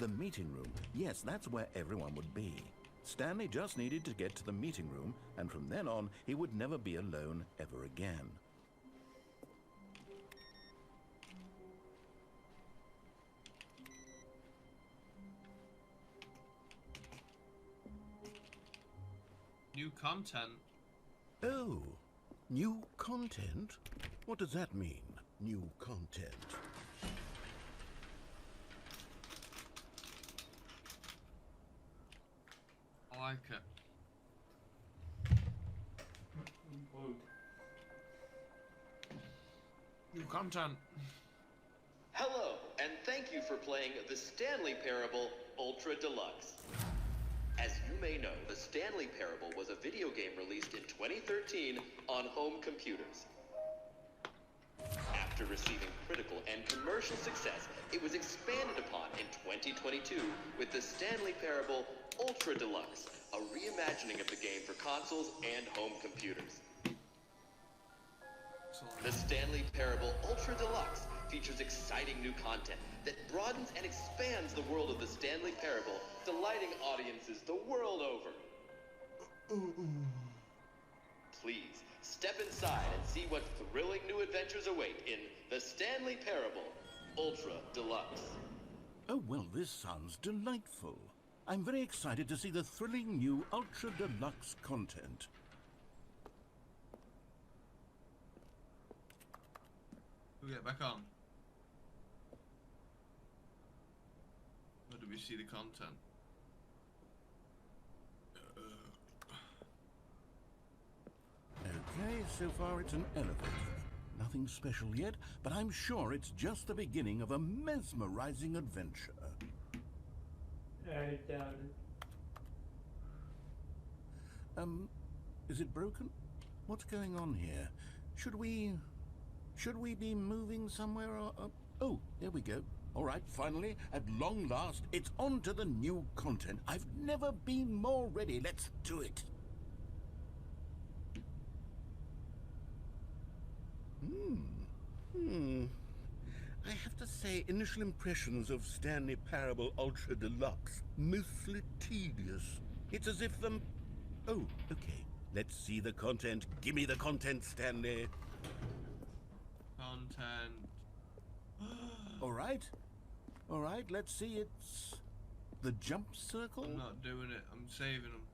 The meeting room. Yes, that's where everyone would be. Stanley just needed to get to the meeting room, and from then on, he would never be alone ever again. New content. Oh, new content? What does that mean, new content? I like it. New content. Hello, and thank you for playing the Stanley Parable Ultra Deluxe. As you may know, the Stanley Parable was a video game released in 2013 on home computers. After receiving critical and commercial success, it was expanded upon in 2022 with the Stanley Parable Ultra Deluxe, a reimagining of the game for consoles and home computers. The Stanley Parable Ultra Deluxe features exciting new content that broadens and expands the world of the Stanley Parable, delighting audiences the world over. Please, step inside and see what thrilling new adventures await in the Stanley Parable Ultra Deluxe. Oh, well, this sounds delightful. I'm very excited to see the thrilling new Ultra Deluxe content. We'll get back on. Where do we see the content? Okay, so far it's an elevator. Nothing special yet, but I'm sure it's just the beginning of a mesmerizing adventure. I doubt it. Is it broken? What's going on here? Should we be moving somewhere or... Oh, there we go. All right, finally, at long last, it's on to the new content. I've never been more ready. Let's do it. I have to say, initial impressions of Stanley Parable Ultra Deluxe, mostly tedious. It's as if the... Oh, okay. Let's see the content. Give me the content, Stanley. Content. All right. All right, let's see. It's the jump circle. I'm not doing it. I'm saving them.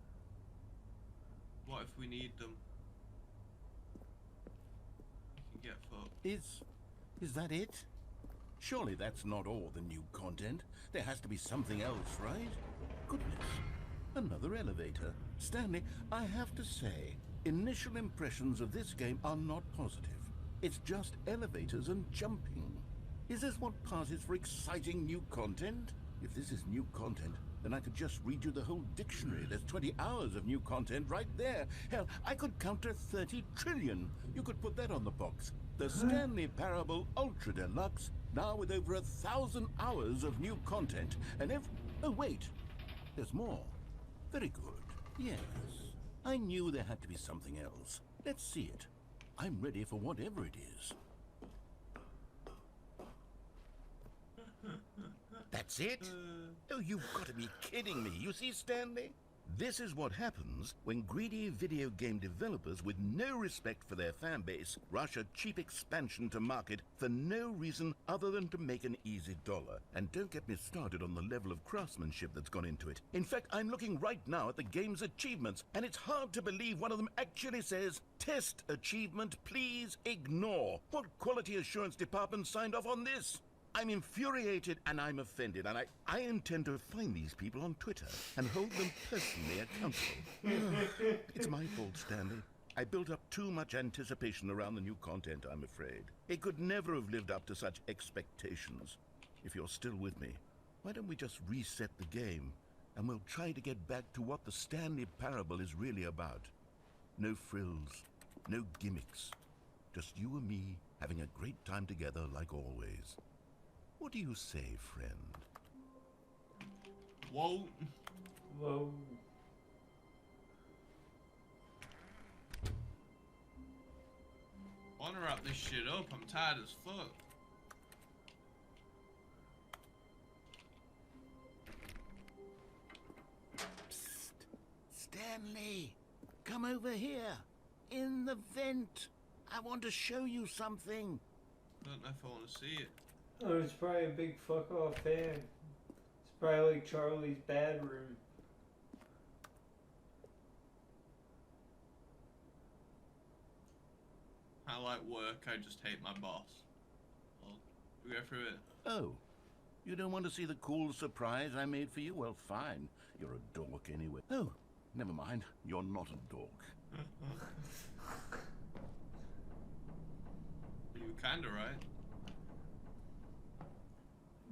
What if we need them? We can get fucked. Is that it? Surely that's not all the new content. There has to be something else, right? Goodness. Another elevator. Stanley, I have to say, initial impressions of this game are not positive. It's just elevators and jumping. Is this what passes for exciting new content? If this is new content, then I could just read you the whole dictionary. There's 20 hours of new content right there. Hell, I could counter 30 trillion. You could put that on the box. The Stanley Parable Ultra Deluxe, now with over 1,000 hours of new content. And oh, wait. There's more. Very good. Yes. I knew there had to be something else. Let's see it. I'm ready for whatever it is. That's it? Oh, you've got to be kidding me. You see, Stanley? This is what happens when greedy video game developers with no respect for their fan base rush a cheap expansion to market for no reason other than to make an easy dollar. And don't get me started on the level of craftsmanship that's gone into it. In fact, I'm looking right now at the game's achievements, and it's hard to believe one of them actually says, "Test achievement, please ignore." What quality assurance department signed off on this? I'm infuriated and I'm offended, and I intend to find these people on Twitter and hold them personally accountable. It's my fault, Stanley. I built up too much anticipation around the new content, I'm afraid. It could never have lived up to such expectations. If you're still with me, why don't we just reset the game, and we'll try to get back to what the Stanley Parable is really about. No frills, no gimmicks. Just you and me having a great time together like always. What do you say, friend? Whoa. Whoa. I wanna wrap this shit up. I'm tired as fuck. Stanley, come over here. In the vent. I want to show you something. I don't know if I want to see it. Oh, it's probably a big fuck off fan. It's probably like Charlie's bad room. I like work, I just hate my boss. Well, we go through it. Oh, you don't want to see the cool surprise I made for you? Well, fine. You're a dork anyway. Oh, never mind. You're not a dork. You were kinda right.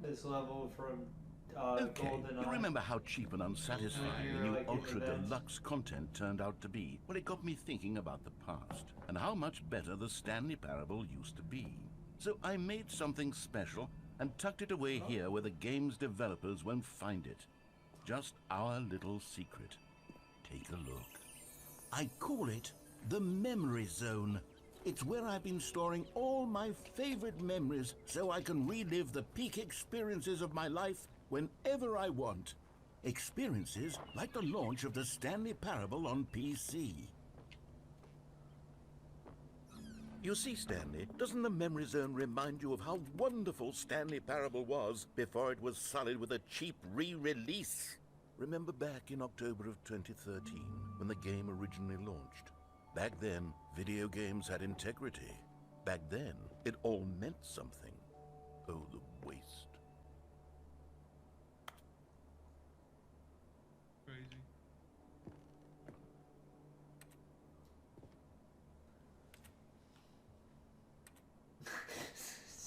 This level from Okay, Golden you remember how cheap and unsatisfying Yeah, the new like in Ultra events. Deluxe content turned out to be? Well, it got me thinking about the past and how much better the Stanley Parable used to be. So I made something special and tucked it away here where the game's developers won't find it. Just our little secret. Take a look. I call it the Memory Zone. It's where I've been storing all my favorite memories so I can relive the peak experiences of my life whenever I want. Experiences like the launch of the Stanley Parable on PC. You see, Stanley, doesn't the Memory Zone remind you of how wonderful Stanley Parable was before it was sullied with a cheap re-release? Remember back in October of 2013, when the game originally launched? Back then, video games had integrity. Back then, it all meant something. Oh, the waste. Crazy.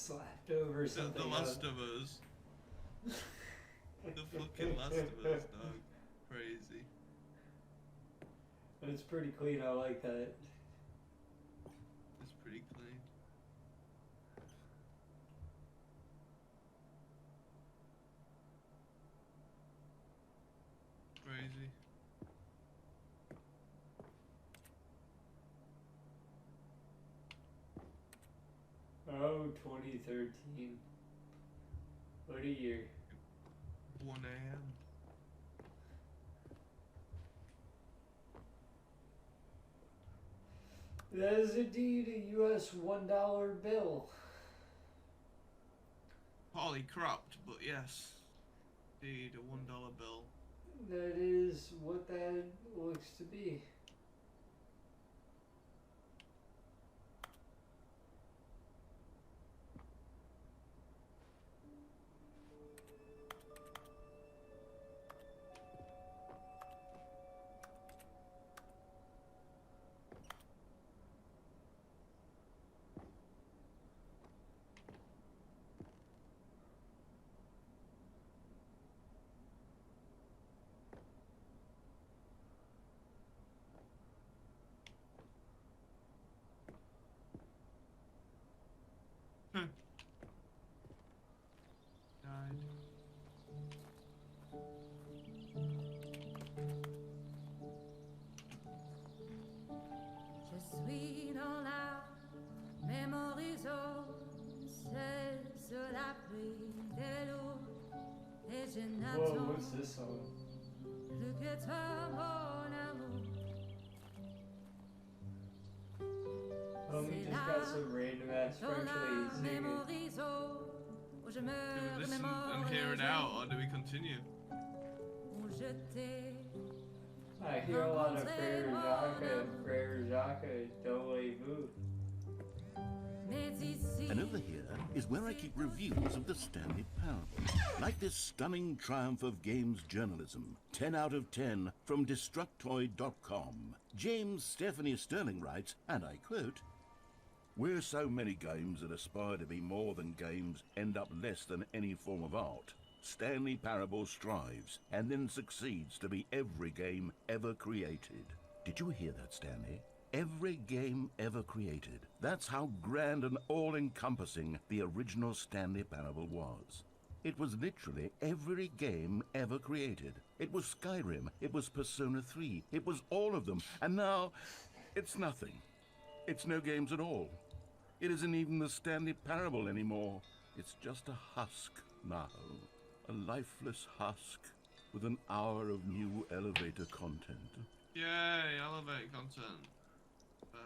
slapped over something. The Last of Us. The fucking Last of Us, dog. Crazy. But it's pretty clean. I like that. It's pretty clean. Crazy. Oh, 2013. What a year. 1 a.m. That is indeed a US $1 bill. Partly cropped, but yes. Indeed, a $1 bill. That is what that looks to be. Died. Je suis dans la mémoire zone, c'est sur la pluie de l'eau, et je Whoa, n'attends what's this song? plus que toi, mon amour. Oh, we just got some random ass Dans French la lady singing. mémoire zone, où je me Do we listen and remémore hear it les out, jours or do we continue? où je t'ai I hear a lot of Frere Jacques and Frere Jacques, Don't Let Move. mais d'ici. And over here is where I keep reviews of the Stanley Parable. Like this stunning triumph of games journalism, 10 out of 10 from Destructoid.com. James Stephanie Sterling writes, and I quote, "Where so many games that aspire to be more than games end up less than any form of art, Stanley Parable strives and then succeeds to be every game ever created." Did you hear that, Stanley? Every game ever created. That's how grand and all-encompassing the original Stanley Parable was. It was literally every game ever created. It was Skyrim, it was Persona 3, it was all of them, and now it's nothing. It's no games at all. It isn't even the Stanley Parable anymore. It's just a husk now. A lifeless husk with an hour of new elevator content. Yay, elevate content. Best.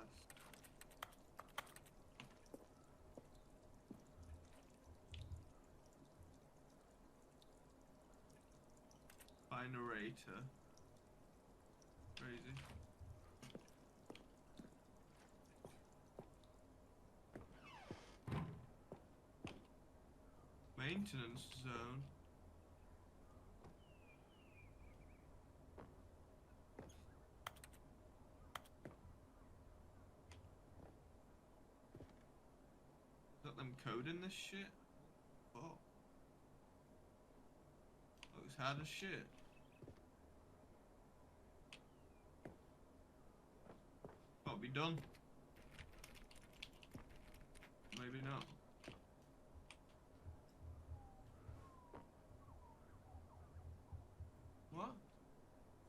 By narrator. Crazy. Maintenance zone. Is that them coding this shit? Oh. Looks hard as shit. Gotta be done. Maybe not. What?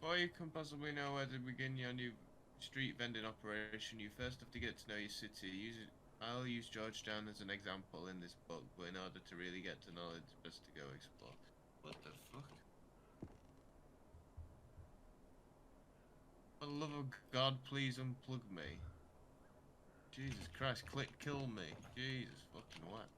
Before you can possibly know where to begin your new street vending operation, you first have to get to know your city. I'll use Georgetown as an example in this book, but in order to really get to knowledge, it's best to go explore. What the fuck? For the love of God, please unplug me. Jesus Christ, kill me. Jesus fucking what?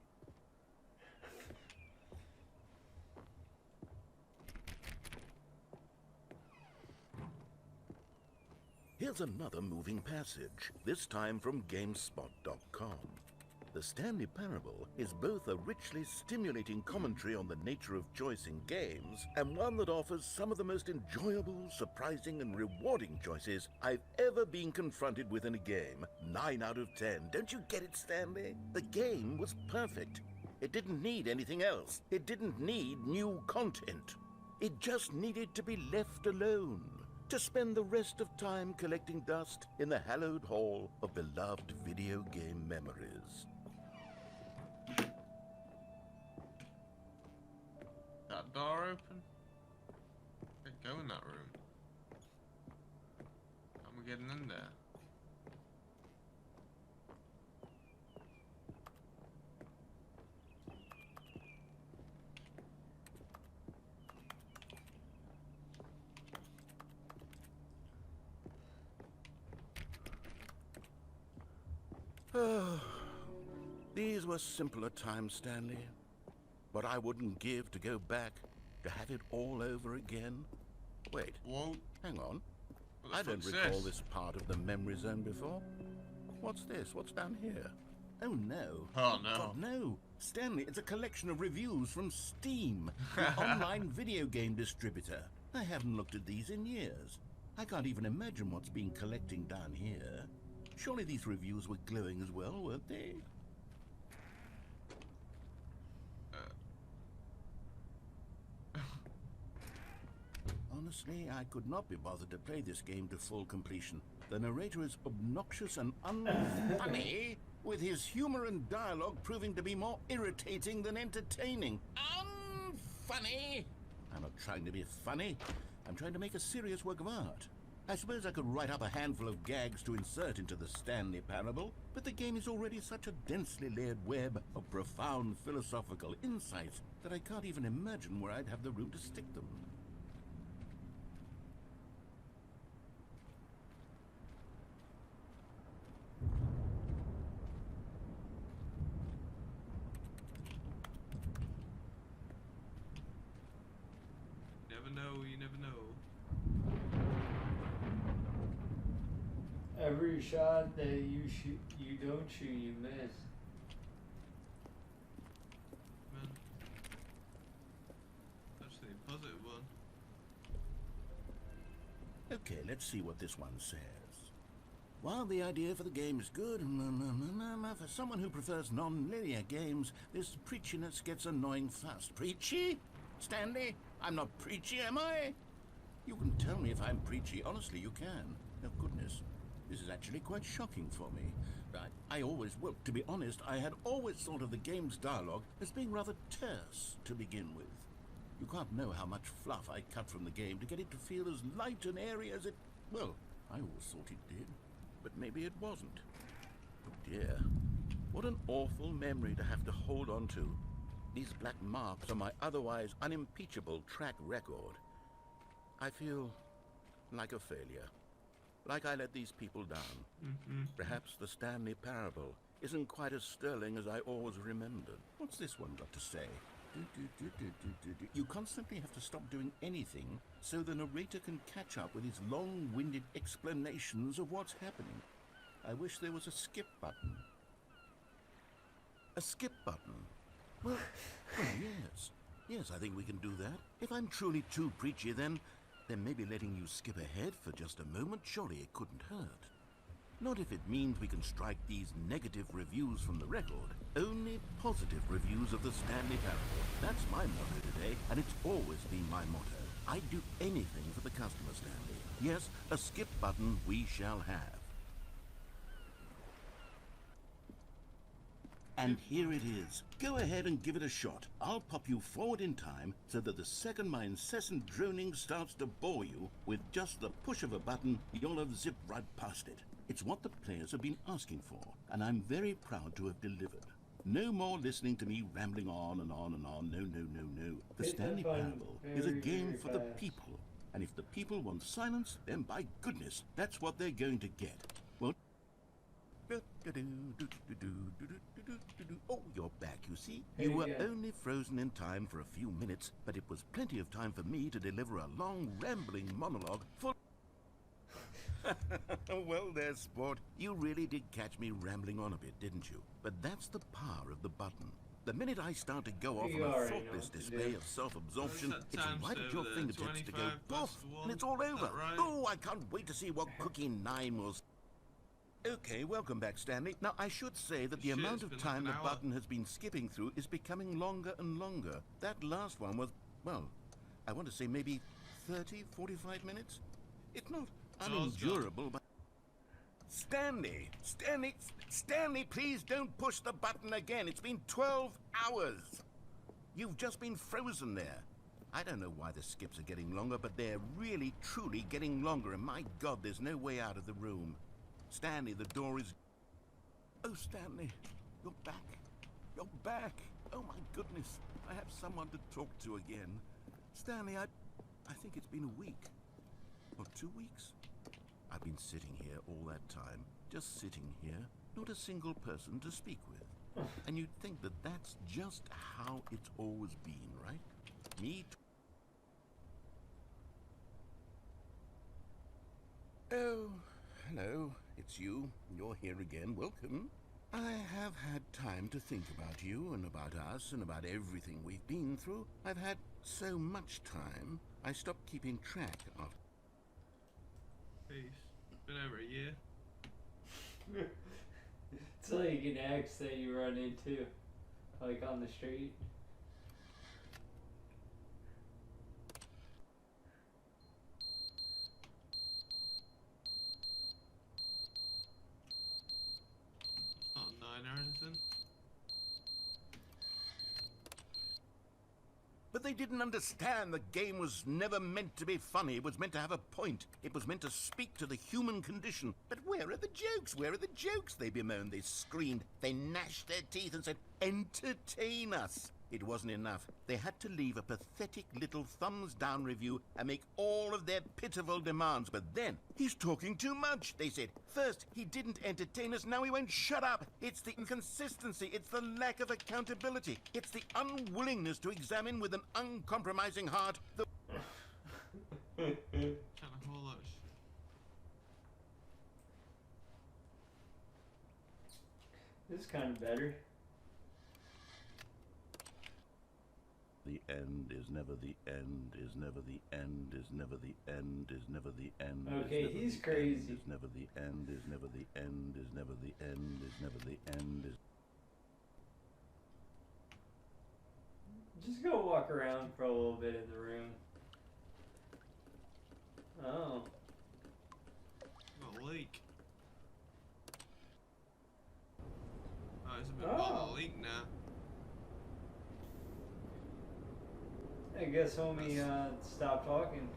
Here's another moving passage, this time from GameSpot.com. The Stanley Parable is both a richly stimulating commentary on the nature of choice in games, and one that offers some of the most enjoyable, surprising, and rewarding choices I've ever been confronted with in a game. 9 out of 10. Don't you get it, Stanley? The game was perfect. It didn't need anything else. It didn't need new content. It just needed to be left alone, to spend the rest of time collecting dust in the hallowed hall of beloved video game memories. That door open? Can't go in that room. How am I getting in there? These were simpler times, Stanley. What I wouldn't give to go back, to have it all over again. Wait, Whoa. hang on. What the I don't fuck's recall this? this part of the memory zone before. What's this? What's down here? Oh no. Oh no. God, no. Stanley, it's a collection of reviews from Steam, the online video game distributor. I haven't looked at these in years. I can't even imagine what's been collecting down here. Surely these reviews were glowing as well, weren't they? Honestly, I could not be bothered to play this game to full completion. The narrator is obnoxious and unfunny, with his humor and dialogue proving to be more irritating than entertaining. Unfunny! I'm not trying to be funny. I'm trying to make a serious work of art. I suppose I could write up a handful of gags to insert into the Stanley Parable, but the game is already such a densely layered web of profound philosophical insights that I can't even imagine where I'd have the room to stick them. You never know. Every shot that you shoot, you don't shoot, you miss. Man. Actually, a positive one. Okay, let's see what this one says. While the idea for the game is good, for someone who prefers non-linear games, this preachiness gets annoying fast. Preachy? Stanley? I'm not preachy, am I? You can tell me if I'm preachy. Honestly, you can. Oh, goodness. This is actually quite shocking for me. Well, to be honest, I had always thought of the game's dialogue as being rather terse to begin with. You can't know how much fluff I cut from the game to get it to feel as light and airy as it... Well, I always thought it did, but maybe it wasn't. Oh dear, what an awful memory to have to hold on to. These black marks on my otherwise unimpeachable track record. I feel like a failure. like I let these people down. Perhaps the Stanley parable isn't quite as sterling as I always remembered. What's this one got to say? You constantly have to stop doing anything so the narrator can catch up with his long-winded explanations of what's happening. I wish there was a skip button. A skip button? Well, yes. Yes, I think we can do that. If I'm truly too preachy, then maybe letting you skip ahead for just a moment, surely it couldn't hurt. Not if it means we can strike these negative reviews from the record. Only positive reviews of the Stanley parable. That's my motto today, and it's always been my motto. I'd do anything for the customer, Stanley. Yes, a skip button we shall have. And here it is. Go ahead and give it a shot. I'll pop you forward in time so that the second my incessant droning starts to bore you, with just the push of a button, you'll have zipped right past it. It's what the players have been asking for, and I'm very proud to have delivered. No more listening to me rambling on and on and on. No, no, no, no. The Stanley Parable is a game for the people. And if the people want silence, then by goodness, that's what they're going to get. Well, oh, you're back, you see. You were only frozen in time for a few minutes, but it was plenty of time for me to deliver a long, rambling monologue full... Well there, sport. You really did catch me rambling on a bit, didn't you? But that's the power of the button. The minute I start to go off on a thoughtless display of self-absorption, it's right at your fingertips to go poof, and it's all over. Right? Oh, I can't wait to see what Cookie 9 will... Okay, welcome back, Stanley. Now, I should say that the amount of time the button has been skipping through is becoming longer and longer. That last one was, well, I want to say maybe 30, 45 minutes? It's not unendurable, but... Stanley, please don't push the button again. It's been 12 hours. You've just been frozen there. I don't know why the skips are getting longer, but they're really, truly getting longer, and my God, there's no way out of the room. Stanley, the door is... Oh, Stanley, you're back. You're back. Oh, my goodness. I have someone to talk to again. Stanley, I think it's been a week. Or 2 weeks. I've been sitting here all that time. Just sitting here. Not a single person to speak with. And you'd think that that's just how it's always been, right? Me... Oh, hello. It's you. You're here again. Welcome. I have had time to think about you and about us and about everything we've been through. I've had so much time, I stopped keeping track of... Peace. Been over a year. It's like an ex that you run into, like on the street. Not 9 or anything. But they didn't understand the game was never meant to be funny. It was meant to have a point. It was meant to speak to the human condition. But where are the jokes? Where are the jokes? They bemoaned, they screamed, they gnashed their teeth and said, entertain us. It wasn't enough. They had to leave a pathetic little thumbs-down review and make all of their pitiful demands. But then, he's talking too much, they said. First, he didn't entertain us, now he won't shut up. It's the inconsistency, it's the lack of accountability. It's the unwillingness to examine with an uncompromising heart the... Kind of whole lot of This is kind of better. The end is never the end, is never the end, is never the end, is never the end. Okay, he's crazy. Is never the end, is never the end, is never the end, is never the end, is... Just go walk around for a little bit in the room. Oh. got a leak. Oh, it's a bit more of a leak now. I guess homie stopped talking.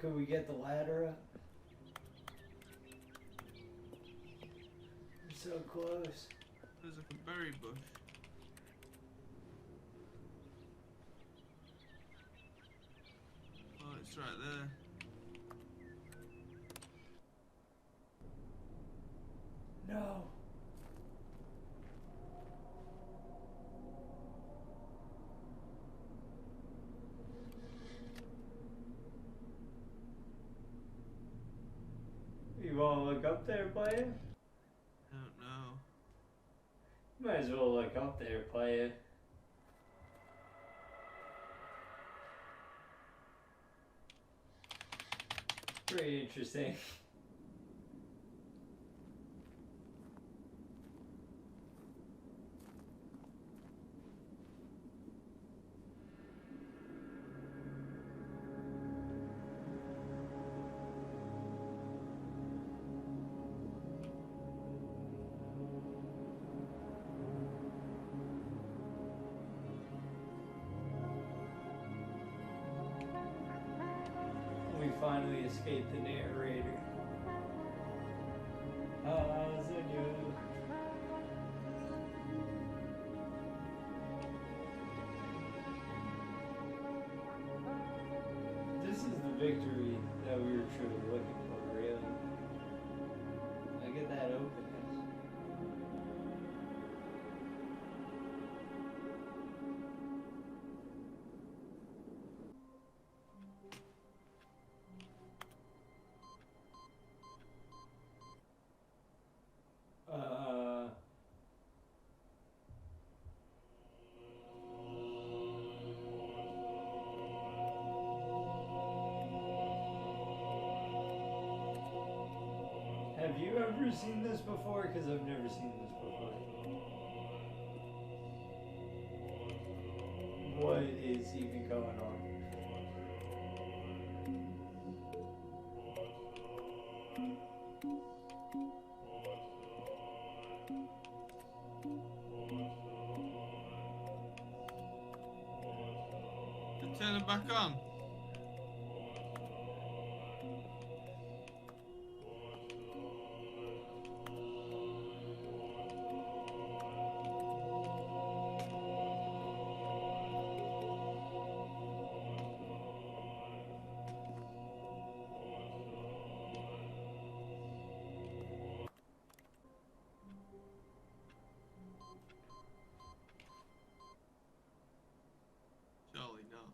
can we get the ladder up? We're so close. There's like a berry bush. Oh, it's right there. No. You wanna look up there, player? I don't know. Might as well look up there, player. Pretty interesting. We finally escaped the narrator. This is the victory that we were truly looking for, really. Look at that openness. Have you ever seen this before? Because I've never seen this before. What is even going on? Turn it back on. Surely not.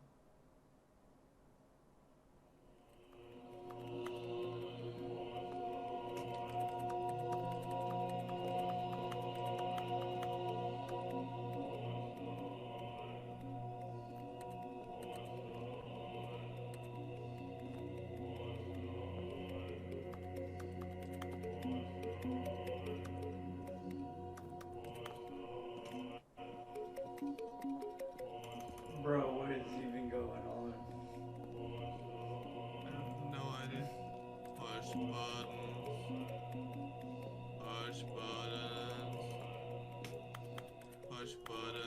Bro, what is even going on? I have no idea. Push buttons. Push buttons. Push buttons.